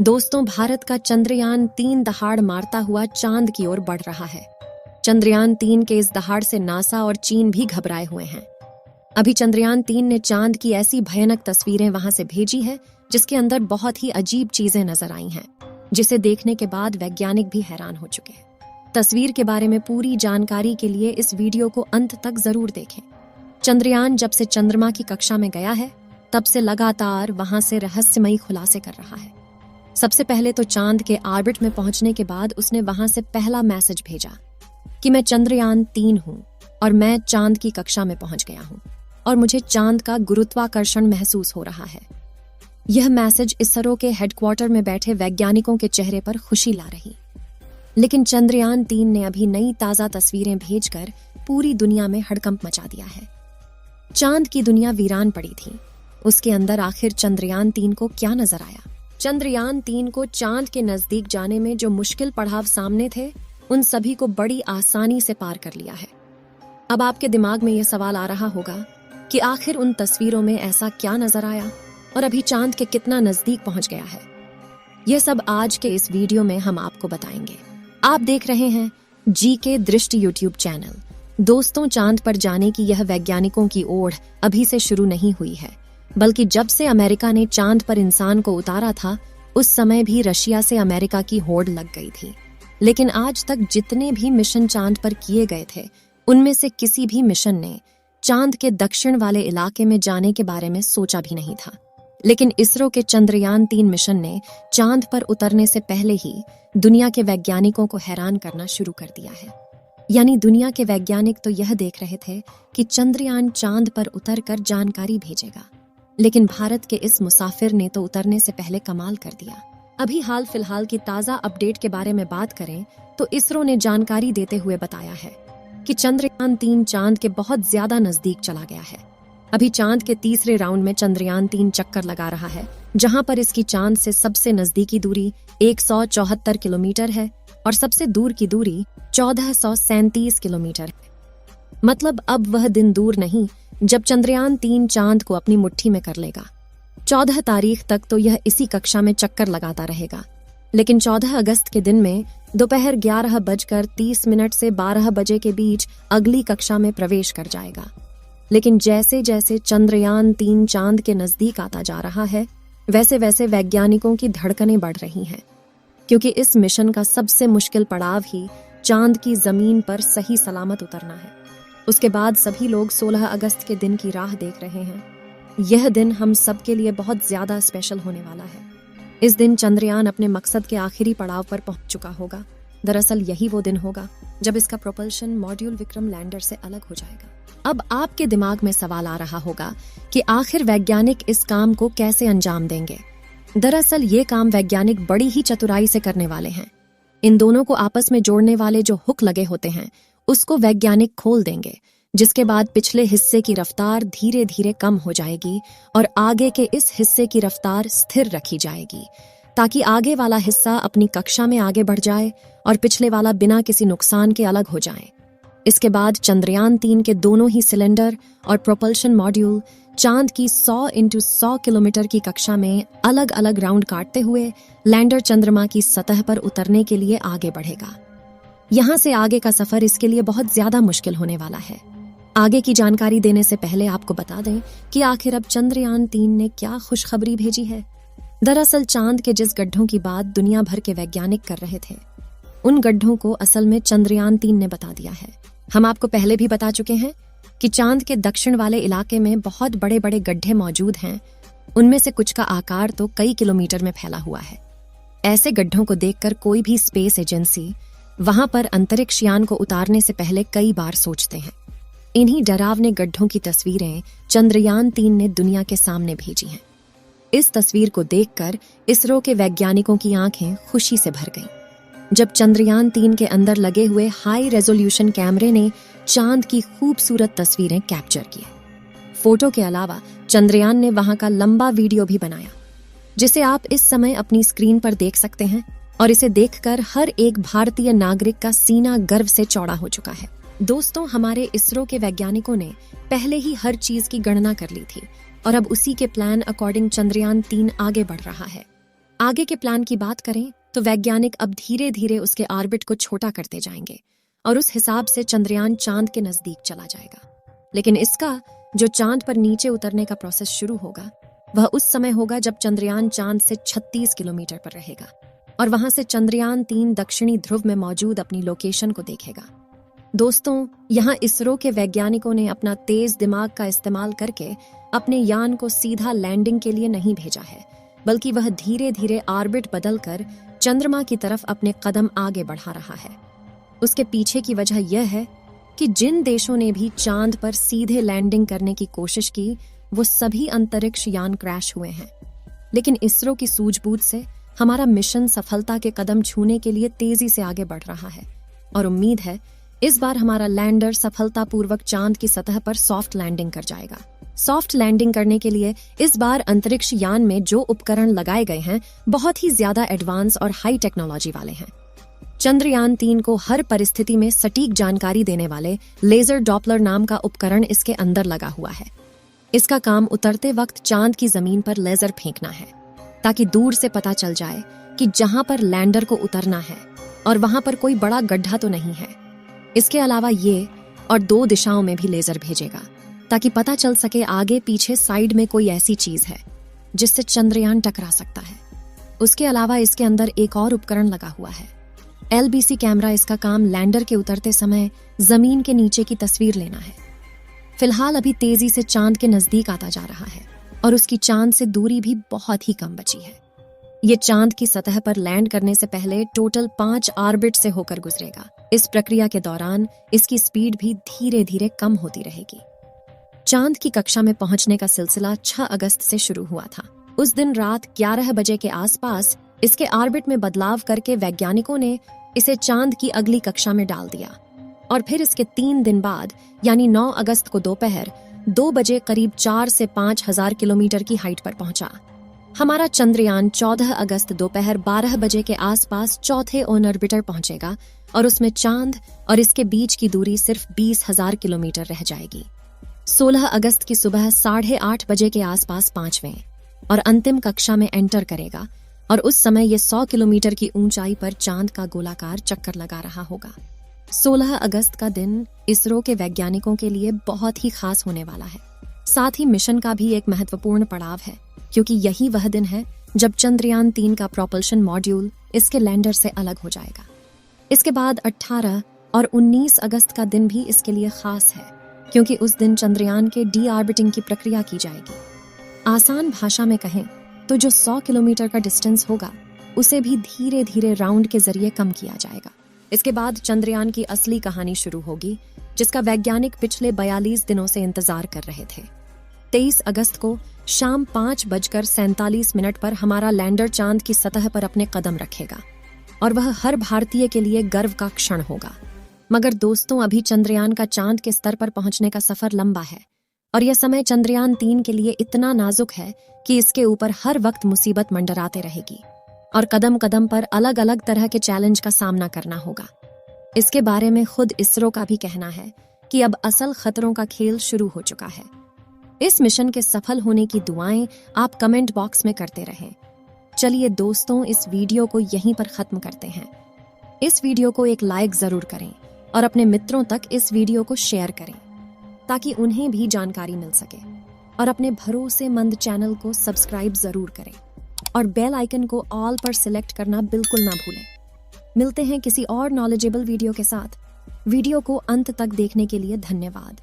दोस्तों, भारत का चंद्रयान-3 दहाड़ मारता हुआ चांद की ओर बढ़ रहा है। चंद्रयान-3 के इस दहाड़ से नासा और चीन भी घबराए हुए हैं। अभी चंद्रयान-3 ने चांद की ऐसी भयानक तस्वीरें वहां से भेजी है जिसके अंदर बहुत ही अजीब चीजें नजर आई हैं, जिसे देखने के बाद वैज्ञानिक भी हैरान हो चुके हैं। तस्वीर के बारे में पूरी जानकारी के लिए इस वीडियो को अंत तक जरूर देखें। चंद्रयान जब से चंद्रमा की कक्षा में गया है, तब से लगातार वहां से रहस्यमयी खुलासे कर रहा है। सबसे पहले तो चांद के ऑर्बिट में पहुंचने के बाद उसने वहां से पहला मैसेज भेजा कि मैं चंद्रयान-3 हूं और मैं चांद की कक्षा में पहुंच गया हूं और मुझे चांद का गुरुत्वाकर्षण महसूस हो रहा है। यह मैसेज इसरो के हेडक्वार्टर में बैठे वैज्ञानिकों के चेहरे पर खुशी ला रही। लेकिन चंद्रयान-3 ने अभी नई ताजा तस्वीरें भेजकर पूरी दुनिया में हड़कंप मचा दिया है। चांद की दुनिया वीरान पड़ी थी। उसके अंदर आखिर चंद्रयान-3 को क्या नजर आया? चंद्रयान-3 को चांद के नजदीक जाने में जो मुश्किल पड़ाव सामने थे, उन सभी को बड़ी आसानी से पार कर लिया है। अब आपके दिमाग में यह सवाल आ रहा होगा कि आखिर उन तस्वीरों में ऐसा क्या नजर आया और अभी चांद के कितना नजदीक पहुंच गया है? यह सब आज के इस वीडियो में हम आपको बताएंगे। आप देख रहे हैं जीके दृष्टि यूट्यूब चैनल। दोस्तों, चांद पर जाने की यह वैज्ञानिकों की ओढ़ अभी से शुरू नहीं हुई है, बल्कि जब से अमेरिका ने चांद पर इंसान को उतारा था, उस समय भी रशिया से अमेरिका की होड़ लग गई थी। लेकिन आज तक जितने भी मिशन चांद पर किए गए थे, उनमें से किसी भी मिशन ने चांद के दक्षिण वाले इलाके में जाने के बारे में सोचा भी नहीं था। लेकिन इसरो के चंद्रयान-3 मिशन ने चांद पर उतरने से पहले ही दुनिया के वैज्ञानिकों को हैरान करना शुरू कर दिया है। यानी दुनिया के वैज्ञानिक तो यह देख रहे थे कि चंद्रयान चांद पर उतरकर जानकारी भेजेगा, लेकिन भारत के इस मुसाफिर ने तो उतरने से पहले कमाल कर दिया। अभी हाल फिलहाल की ताजा अपडेट के बारे में बात करें तो इसरो ने जानकारी देते हुए बताया है कि चंद्रयान-3 चांद के बहुत ज्यादा नजदीक चला गया है। अभी चांद के तीसरे राउंड में चंद्रयान-3 चक्कर लगा रहा है, जहां पर इसकी चांद से सबसे नजदीकी दूरी 174 किलोमीटर है और सबसे दूर की दूरी 1437 किलोमीटर है। मतलब अब वह दिन दूर नहीं जब चंद्रयान-3 चांद को अपनी मुट्ठी में कर लेगा। 14 तारीख तक तो यह इसी कक्षा में चक्कर लगाता रहेगा, लेकिन 14 अगस्त के दिन में दोपहर 11:30 से 12 बजे के बीच अगली कक्षा में प्रवेश कर जाएगा। लेकिन जैसे जैसे चंद्रयान-3 चांद के नजदीक आता जा रहा है, वैसे वैसे वैज्ञानिकों की धड़कनें बढ़ रही हैं, क्योंकि इस मिशन का सबसे मुश्किल पड़ाव ही चांद की जमीन पर सही सलामत उतरना है। उसके बाद सभी लोग 16 अगस्त के दिन की राह देख रहे हैं। यह दिन हम सब के लिए बहुत ज्यादा स्पेशल होने वाला है। इस दिन चंद्रयान अपने मकसद के आखिरी पड़ाव पर पहुंच चुका होगा। दरअसल यही वो दिन होगा जब इसका प्रोपल्शन मॉड्यूल विक्रम लैंडर से अलग हो जाएगा। अब आपके दिमाग में सवाल आ रहा होगा कि आखिर वैज्ञानिक इस काम को कैसे अंजाम देंगे? दरअसल ये काम वैज्ञानिक बड़ी ही चतुराई से करने वाले हैं। इन दोनों को आपस में जोड़ने वाले जो हुक लगे होते हैं, उसको वैज्ञानिक खोल देंगे, जिसके बाद पिछले हिस्से की रफ्तार धीरे धीरे कम हो जाएगी और आगे के इस हिस्से की रफ्तार स्थिर रखी जाएगी, ताकि आगे वाला हिस्सा अपनी कक्षा में आगे बढ़ जाए और पिछले वाला बिना किसी नुकसान के अलग हो जाए। इसके बाद चंद्रयान-3 के दोनों ही सिलेंडर और प्रोपल्शन मॉड्यूल चांद की 100 × 100 किलोमीटर की कक्षा में अलग अलग राउंड काटते हुए लैंडर चंद्रमा की सतह पर उतरने के लिए आगे बढ़ेगा। यहाँ से आगे का सफर इसके लिए बहुत ज्यादा मुश्किल होने वाला है। आगे की जानकारी देने से पहले आपको बता दें कि आखिर अब चंद्रयान-3 ने क्या खुशखबरी भेजी है। दरअसल चांद के जिस गड्ढों की बात दुनिया भर के वैज्ञानिक कर रहे थे, उन गड्ढों को असल में चंद्रयान-3 ने बता दिया है। हम आपको पहले भी बता चुके हैं कि चांद के दक्षिण वाले इलाके में बहुत बड़े बड़े गड्ढे मौजूद हैं। उनमें से कुछ का आकार तो कई किलोमीटर में फैला हुआ है। ऐसे गड्ढों को देखकर कोई भी स्पेस एजेंसी वहां पर अंतरिक्ष यान को उतारने से पहले कई बार सोचते हैं। इन्हीं डरावने गड्ढों की तस्वीरें चंद्रयान-3 ने दुनिया के सामने भेजी हैं। इस तस्वीर को देखकर इसरो के वैज्ञानिकों की आंखें खुशी से भर गईं, जब चंद्रयान-3 के अंदर लगे हुए हाई रेजोल्यूशन कैमरे ने चांद की खूबसूरत तस्वीरें कैप्चर की। फोटो के अलावा चंद्रयान ने वहां का लंबा वीडियो भी बनाया, जिसे आप इस समय अपनी स्क्रीन पर देख सकते हैं, और इसे देखकर हर एक भारतीय नागरिक का सीना गर्व से चौड़ा हो चुका है। दोस्तों, हमारे इसरो के वैज्ञानिकों ने पहले ही हर चीज की गणना कर ली थी और अब उसी के प्लान अकॉर्डिंग चंद्रयान-3 आगे बढ़ रहा है। आगे के प्लान की बात करें तो वैज्ञानिक अब धीरे धीरे उसके ऑर्बिट को छोटा करते जाएंगे और उस हिसाब से चंद्रयान चांद के नजदीक चला जाएगा। लेकिन इसका जो चांद पर नीचे उतरने का प्रोसेस शुरू होगा वह उस समय होगा जब चंद्रयान चांद से 36 किलोमीटर पर रहेगा और वहां से चंद्रयान 3 दक्षिणी ध्रुव में मौजूद अपनी लोकेशन को देखेगा। दोस्तों, यहाँ इसरो के वैज्ञानिकों ने अपना तेज दिमाग का इस्तेमाल करके अपने यान को सीधा लैंडिंग के लिए नहीं भेजा है, बल्कि वह धीरे धीरे ऑर्बिट बदलकर चंद्रमा की तरफ अपने कदम आगे बढ़ा रहा है। उसके पीछे की वजह यह है कि जिन देशों ने भी चांद पर सीधे लैंडिंग करने की कोशिश की वो सभी अंतरिक्ष यान क्रैश हुए हैं। लेकिन इसरो की सूझबूझ से हमारा मिशन सफलता के कदम छूने के लिए तेजी से आगे बढ़ रहा है और उम्मीद है इस बार हमारा लैंडर सफलतापूर्वक चांद की सतह पर सॉफ्ट लैंडिंग कर जाएगा। सॉफ्ट लैंडिंग करने के लिए इस बार अंतरिक्ष यान में जो उपकरण लगाए गए हैं बहुत ही ज्यादा एडवांस और हाई टेक्नोलॉजी वाले हैं। चंद्रयान 3 को हर परिस्थिति में सटीक जानकारी देने वाले लेजर डॉपलर नाम का उपकरण इसके अंदर लगा हुआ है। इसका काम उतरते वक्त चांद की जमीन पर लेजर फेंकना है ताकि दूर से पता चल जाए कि जहां पर लैंडर को उतरना है और वहां पर कोई बड़ा गड्ढा तो नहीं है। इसके अलावा ये और 2 दिशाओं में भी लेजर भेजेगा ताकि पता चल सके आगे पीछे साइड में कोई ऐसी चीज है जिससे चंद्रयान टकरा सकता है। उसके अलावा इसके अंदर एक और उपकरण लगा हुआ है। LBC camera. इसका काम लैंडर के उतरते समय जमीन के नीचे की तस्वीर लेना है। फिलहाल अभी तेजी से चांद के नजदीक आता जा रहा है और उसकी चांद से दूरी भी बहुत ही कम बची है। ये चांद की सतह पर लैंड करने से पहले टोटल 5 ऑर्बिट से होकर गुजरेगा। इस प्रक्रिया के दौरान इसकी स्पीड भी धीरे धीरे कम होती रहेगी। चांद की कक्षा में पहुंचने का सिलसिला 6 अगस्त से शुरू हुआ था। उस दिन रात 11 बजे के आसपास इसके ऑर्बिट में बदलाव करके वैज्ञानिकों ने इसे चांद की अगली कक्षा में डाल दिया और फिर इसके 3 दिन बाद यानी 9 अगस्त को दोपहर 2 बजे करीब 4 से 5 हजार किलोमीटर की हाइट पर पहुंचा। हमारा चंद्रयान 14 अगस्त दोपहर 12 बजे के आसपास चौथे ऑन ऑर्बिटर पहुंचेगा और उसमें चांद और इसके बीच की दूरी सिर्फ 20,000 किलोमीटर रह जाएगी। 16 अगस्त की सुबह 8:30 बजे के आसपास 5वें और अंतिम कक्षा में एंटर करेगा और उस समय ये 100 किलोमीटर की ऊंचाई पर चांद का गोलाकार चक्कर लगा रहा होगा। 16 अगस्त का दिन इसरो के वैज्ञानिकों के लिए बहुत ही खास होने वाला है। साथ ही मिशन का भी एक महत्वपूर्ण पड़ाव है क्योंकि यही वह दिन है जब चंद्रयान 3 का प्रोपल्शन मॉड्यूल इसके लैंडर से अलग हो जाएगा। इसके बाद 18 और 19 अगस्त का दिन भी इसके लिए खास है क्योंकि उस दिन चंद्रयान के डी ऑर्बिटिंग की प्रक्रिया की जाएगी। आसान भाषा में कहें तो जो 100 किलोमीटर का डिस्टेंस होगा उसे भी धीरे धीरे राउंड के जरिए कम किया जाएगा। इसके बाद चंद्रयान की असली कहानी शुरू होगी जिसका वैज्ञानिक पिछले 42 दिनों से इंतजार कर रहे थे। 23 अगस्त को शाम 5:47 पर हमारा लैंडर चांद की सतह पर अपने कदम रखेगा और वह हर भारतीय के लिए गर्व का क्षण होगा। मगर दोस्तों, अभी चंद्रयान का चांद के स्तर पर पहुंचने का सफर लंबा है और यह समय चंद्रयान 3 के लिए इतना नाजुक है कि इसके ऊपर हर वक्त मुसीबत मंडराते रहेगी और कदम कदम पर अलग अलग तरह के चैलेंज का सामना करना होगा। इसके बारे में खुद इसरो का भी कहना है कि अब असल खतरों का खेल शुरू हो चुका है। इस मिशन के सफल होने की दुआएं आप कमेंट बॉक्स में करते रहें। चलिए दोस्तों, इस वीडियो को यहीं पर खत्म करते हैं। इस वीडियो को एक लाइक जरूर करें और अपने मित्रों तक इस वीडियो को शेयर करें ताकि उन्हें भी जानकारी मिल सके और अपने भरोसेमंद चैनल को सब्सक्राइब जरूर करें और बेल आइकन को ऑल पर सिलेक्ट करना बिल्कुल ना भूलें। मिलते हैं किसी और नॉलेजेबल वीडियो के साथ। वीडियो को अंत तक देखने के लिए धन्यवाद।